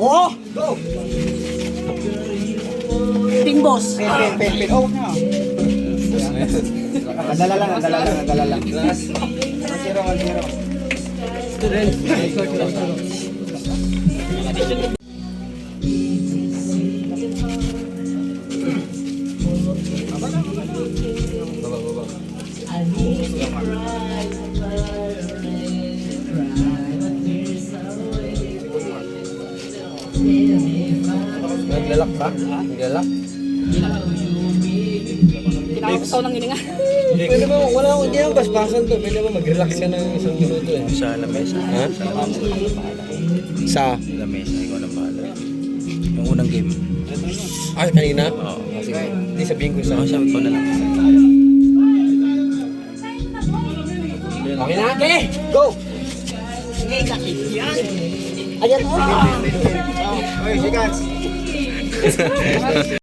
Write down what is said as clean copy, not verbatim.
Oo! Go! Ping boss. Pen. Oh, no. Nadala lang. 1-0. Naglalak ba? Naglalak? Kinakasaw ng hininga. Pwede ba, wala akong hindi ang basbasan to. Pwede ba mag-relax ka ng isang minuto eh? Sa lamesa. Ha? Sa? Lamesa, ikaw na bahala. Yung unang game. Ah, kanina? Oo. Sige. Hindi sabihin ko sa... Ako sabi ko na lang. Okay na? Okay, go! Okay, sakit yan. Ayan, oh! Oy, sikat.